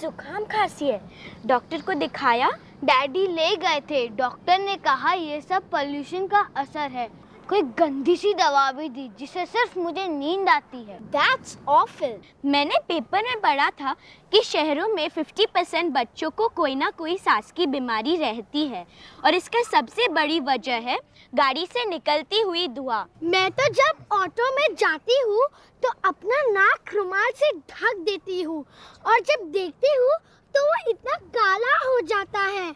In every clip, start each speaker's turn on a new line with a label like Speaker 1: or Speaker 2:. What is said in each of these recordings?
Speaker 1: जुकाम खांसी है। डॉक्टर को दिखाया?
Speaker 2: डैडी ले गए थे, डॉक्टर ने कहा ये सब पोल्यूशन का असर है। कोई गंदी सी दवा भी दी जिससे सिर्फ मुझे नींद आती है।
Speaker 1: That's awful. मैंने पेपर में पढ़ा था कि शहरों में 50% बच्चों को कोई ना कोई सांस की बीमारी रहती है और इसका सबसे बड़ी वजह है गाड़ी से निकलती हुई धुआं।
Speaker 2: मैं तो जब ऑटो में जाती हूँ तो अपना नाक रुमाल से ढक देती हूँ और जब देखती हूँ तो वो इतना काला हो जाता है।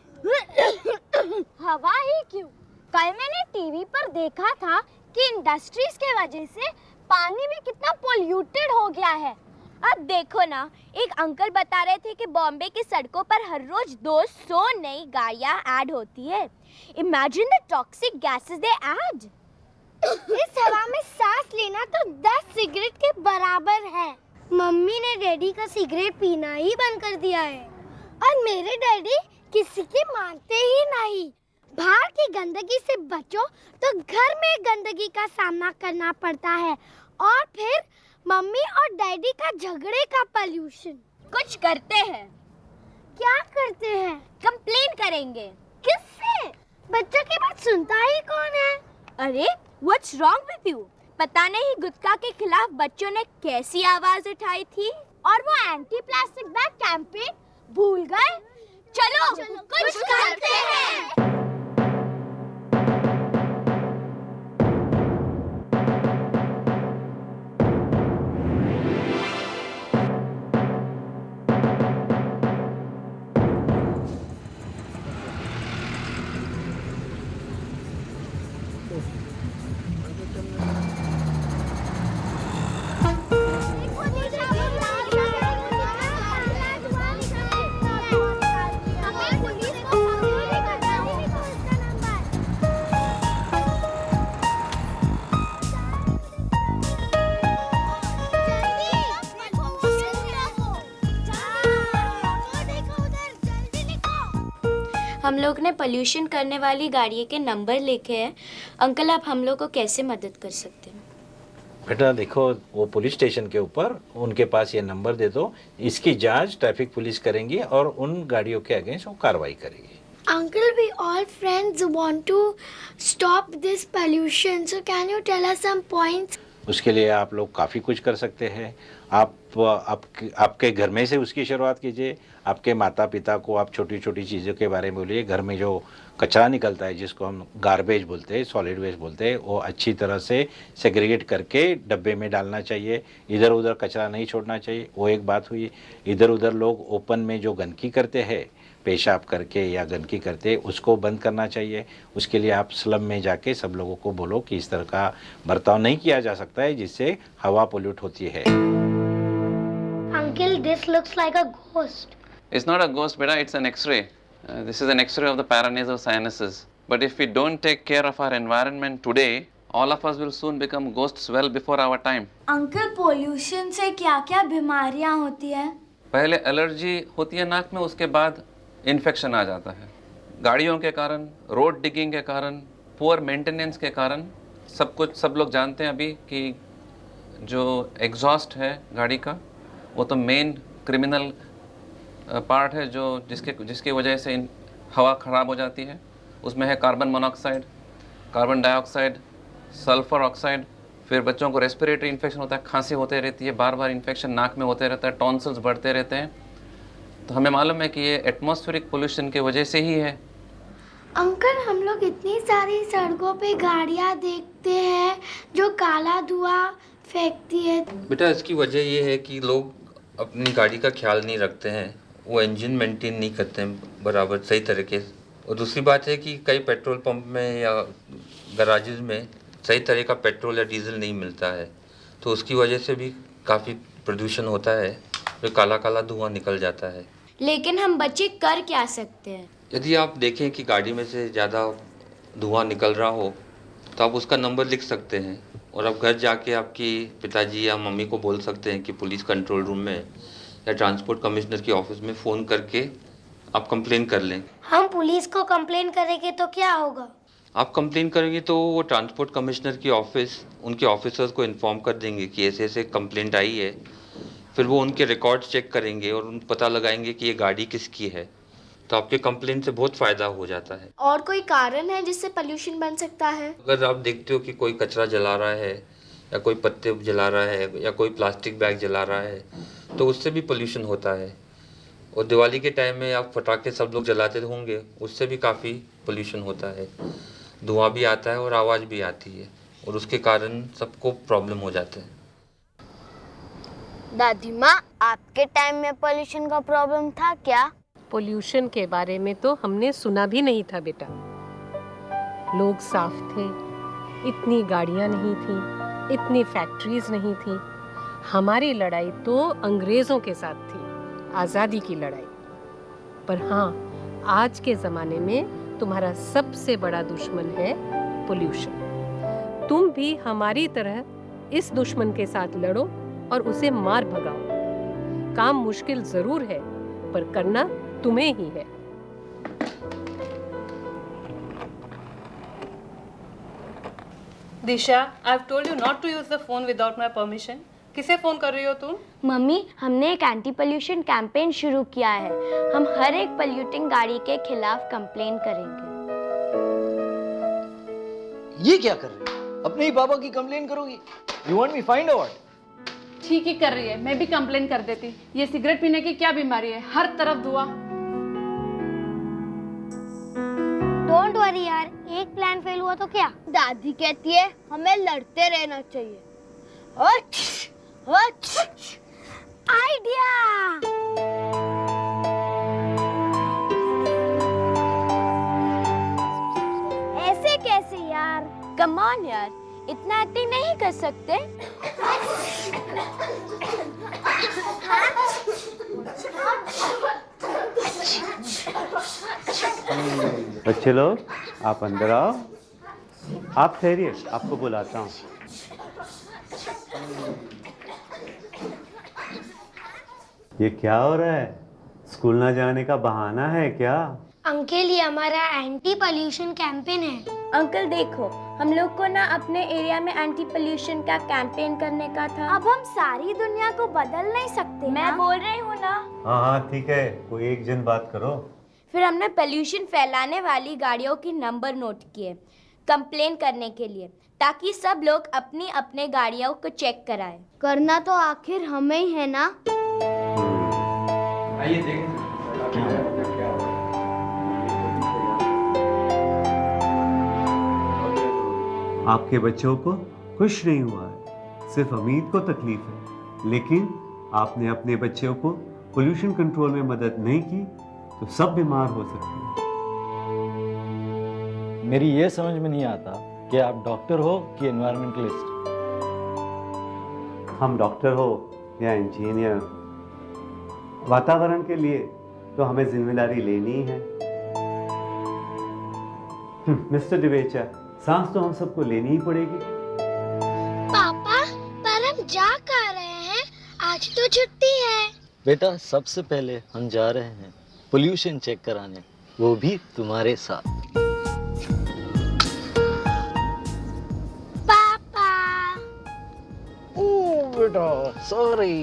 Speaker 1: हवा ही क्यों? कल मैंने टीवी पर देखा था कि इंडस्ट्रीज के वजह से पानी भी कितना पोल्यूटेड हो गया है। अब देखो ना, एक अंकल बता रहे थे कि बॉम्बे की सड़कों पर हर रोज 200 नई गाड़ियां ऐड होती है। Imagine the toxic gases they add.
Speaker 2: इस हवा में सांस लेना तो 10 सिगरेट के बराबर है। मम्मी ने डैडी का सिगरेट पीना ही बंद कर दिया है और मेरे डैडी किसी की मानते ही नहीं। बाहर की गंदगी से बचो तो घर में गंदगी का सामना करना पड़ता है और फिर मम्मी और डैडी का झगड़े का पोल्यूशन।
Speaker 1: कुछ करते हैं।
Speaker 2: क्या करते हैं?
Speaker 1: कंप्लेन करेंगे।
Speaker 2: किससे? बच्चों की बात सुनता ही कौन है?
Speaker 1: अरे व्हाट्स रॉन्ग विद यू? पता नहीं गुटखा के खिलाफ बच्चों ने कैसी आवाज उठाई थी और वो एंटी प्लास्टिक बैग कैंपेन भूल गए। चलो कुछ करते हैं। हम लोग ने पोल्यूशन करने वाली गाड़ी के नंबर लिखे हैं। अंकल, आप हम लोग को कैसे मदद कर सकते हैं?
Speaker 3: बेटा देखो, वो पुलिस स्टेशन के ऊपर उनके पास ये नंबर दे दो। इसकी जांच ट्रैफिक पुलिस करेंगी और उन गाड़ियों के अगेंस्ट वो कार्रवाई करेगी।
Speaker 2: Uncle, we all friends want to stop this pollution. So can you tell us some points?
Speaker 3: उसके लिए आप लोग काफ़ी कुछ कर सकते हैं। आपके घर में से उसकी शुरुआत कीजिए। आपके माता पिता को आप छोटी छोटी चीज़ों के बारे में बोलिए। घर में जो कचरा निकलता है, जिसको हम गार्बेज बोलते हैं, सॉलिड वेस्ट बोलते हैं, वो अच्छी तरह से सेग्रीगेट करके डब्बे में डालना चाहिए। इधर उधर कचरा नहीं छोड़ना चाहिए। वो एक बात हुई। इधर उधर लोग ओपन में जो गंदगी करते हैं, पेशाब करके या गंदगी करते, उसको बंद करना चाहिए। उसके लिए आप स्लम में जाके सब लोगों को बोलो कि इस तरह का बर्ताव नहीं किया जा सकता है जिससे हवा पोल्यूट होती है।
Speaker 2: Uncle, this looks like a ghost.
Speaker 4: It's not a ghost, beta. It's an X-ray. This is an X-ray of the paranasal sinuses. But if we don't take care of our environment today, all of us will soon become ghosts well before our time.
Speaker 1: Uncle, pollution से क्या-क्या बीमारियां होती है?
Speaker 4: पहले allergy होती है नाक में, उसके बाद इन्फेक्शन आ जाता है। गाड़ियों के कारण, रोड डिगिंग के कारण, पुअर मेंटेनेंस के कारण, सब लोग जानते हैं अभी कि जो एग्जॉस्ट है गाड़ी का, वो तो मेन क्रिमिनल पार्ट है जो जिसकी वजह से हवा ख़राब हो जाती है। उसमें है carbon monoxide, carbon dioxide, sulphur oxide. फिर बच्चों को रेस्पिरेटरी इन्फेक्शन होता है, खांसी होते रहती है, बार बार इन्फेक्शन नाक में होते रहता है, टॉन्सिल्स बढ़ते रहते हैं। तो हमें मालूम है कि ये एटमॉस्फेरिक पोल्यूशन की वजह से ही है।
Speaker 2: अंकल, हम लोग इतनी सारी सड़कों पे गाड़ियाँ देखते हैं जो काला धुआं फेंकती है।
Speaker 5: बेटा, इसकी वजह ये है कि लोग अपनी गाड़ी का ख्याल नहीं रखते हैं। वो इंजन मेंटेन नहीं करते हैं बराबर सही तरीके से। और दूसरी बात है कि कई पेट्रोल पंप में या गराजेज में सही तरह का पेट्रोल या डीजल नहीं मिलता है, तो उसकी वजह से भी काफ़ी प्रदूषण होता है, जो काला काला धुआं निकल जाता है।
Speaker 1: लेकिन हम बच्चे कर क्या सकते हैं?
Speaker 5: यदि आप देखें कि गाड़ी में से ज़्यादा धुआं निकल रहा हो तो आप उसका नंबर लिख सकते हैं और आप घर जाके आपकी पिताजी या मम्मी को बोल सकते हैं कि पुलिस कंट्रोल रूम में या ट्रांसपोर्ट कमिश्नर की ऑफिस में फ़ोन करके आप कंप्लेन कर लें।
Speaker 2: हम पुलिस को कंप्लेन करेंगे तो क्या होगा?
Speaker 5: आप कंप्लेन करेंगे तो वो ट्रांसपोर्ट कमिश्नर की ऑफिस उनके ऑफिसर्स को इन्फॉर्म कर देंगे कि ऐसे ऐसे कंप्लेंट आई है। फिर वो उनके रिकॉर्ड चेक करेंगे और उन पता लगाएंगे कि ये गाड़ी किसकी है। तो आपके कंप्लेंट से बहुत फ़ायदा हो जाता है।
Speaker 1: और कोई कारण है जिससे पोल्यूशन बन सकता है?
Speaker 5: अगर आप देखते हो कि कोई कचरा जला रहा है या कोई पत्ते जला रहा है या कोई प्लास्टिक बैग जला रहा है तो उससे भी पोल्यूशन होता है। और दिवाली के टाइम में आप पटाखे सब लोग जलाते होंगे, उससे भी काफ़ी पोल्यूशन होता है। धुआं भी आता है और आवाज़ भी आती है और उसके कारण सबको प्रॉब्लम हो जाता है।
Speaker 2: दादी माँ, आपके टाइम में पोल्यूशन का प्रॉब्लम था क्या?
Speaker 6: पोल्यूशन के बारे में तो हमने सुना भी नहीं था बेटा। लोग साफ थे, इतनी गाड़ियां नहीं थी, इतनी फैक्ट्रीज नहीं थी। हमारी लड़ाई तो अंग्रेजों के साथ थी, आज़ादी की लड़ाई। पर हाँ, आज के ज़माने में तुम्हारा सबसे बड़ा दुश्मन है पोल्यूशन। तुम भी हमारी तरह इस दुश्मन के साथ लड़ो और उसे मार भगाओ। काम मुश्किल ज़रूर है, पर करना तुम्हें ही है।
Speaker 7: दिशा, I've told you not to use the phone without my permission. किसे फोन कर रही हो तुम?
Speaker 1: मम्मी, हमने एक एंटी पोल्यूशन कैंपेन शुरू किया है। हम हर एक पोल्यूटिंग गाड़ी के खिलाफ कंप्लेन करेंगे।
Speaker 8: ये क्या कर रहे हो? अपने ही पापा की कंप्लेन करोगी? You want me find out?
Speaker 7: ठीक ही कर रही है, मैं भी कंप्लेन कर देती। ये सिगरेट पीने की क्या बीमारी है, हर तरफ धुआं।
Speaker 2: डोंट वरी यार, एक प्लान फेल हुआ तो क्या? दादी कहती है हमें लड़ते रहना चाहिए। आइडिया!
Speaker 1: ऐसे कैसे यार? कम ऑन यार, इतना एक्टिंग नहीं कर सकते।
Speaker 9: बच्चे लोग, आप अंदर आओ। आप ठहरिए, आपको बुलाता हूँ। ये क्या हो रहा है? स्कूल ना जाने का बहाना है क्या?
Speaker 2: अंकल, ये हमारा एंटी पोल्यूशन कैंपेन है।
Speaker 1: अंकल देखो, हम लोग को ना अपने एरिया में एंटी पोल्यूशन का कैंपेन करने का था। अब हम सारी दुनिया को बदल नहीं सकते। मैं बोल रही हूँ ना।
Speaker 9: हाँ हाँ ठीक है, कोई एक जन बात करो।
Speaker 1: फिर हमने पोल्यूशन फैलाने वाली गाड़ियों की नंबर नोट किए कंप्लेन करने के लिए, ताकि सब लोग अपनी अपने गाड़ियों को चेक कराएं।
Speaker 2: करना तो आखिर हमें ही है ना।
Speaker 5: आइए देखें।
Speaker 9: आपके बच्चों को कुछ नहीं हुआ है, सिर्फ अमीर को तकलीफ है। लेकिन आपने अपने बच्चों को पोल्यूशन कंट्रोल में मदद नहीं की तो सब बीमार हो सकते हैं।
Speaker 8: मेरी ये समझ में नहीं आता कि आप डॉक्टर हो कि एनवायरमेंटलिस्ट।
Speaker 9: हम डॉक्टर हो या इंजीनियर, वातावरण के लिए तो हमें जिम्मेदारी लेनी ही है। मिस्टर दिवेचा, सांस तो हम सबको लेनी ही पड़ेगी।
Speaker 2: पापा, पर हम जा कहाँ रहे हैं? आज तो छुट्टी है।
Speaker 8: बेटा, सबसे पहले हम जा रहे हैं पोल्यूशन चेक कराने, वो भी तुम्हारे साथ।
Speaker 2: पापा,
Speaker 8: ओ बेटा, सॉरी।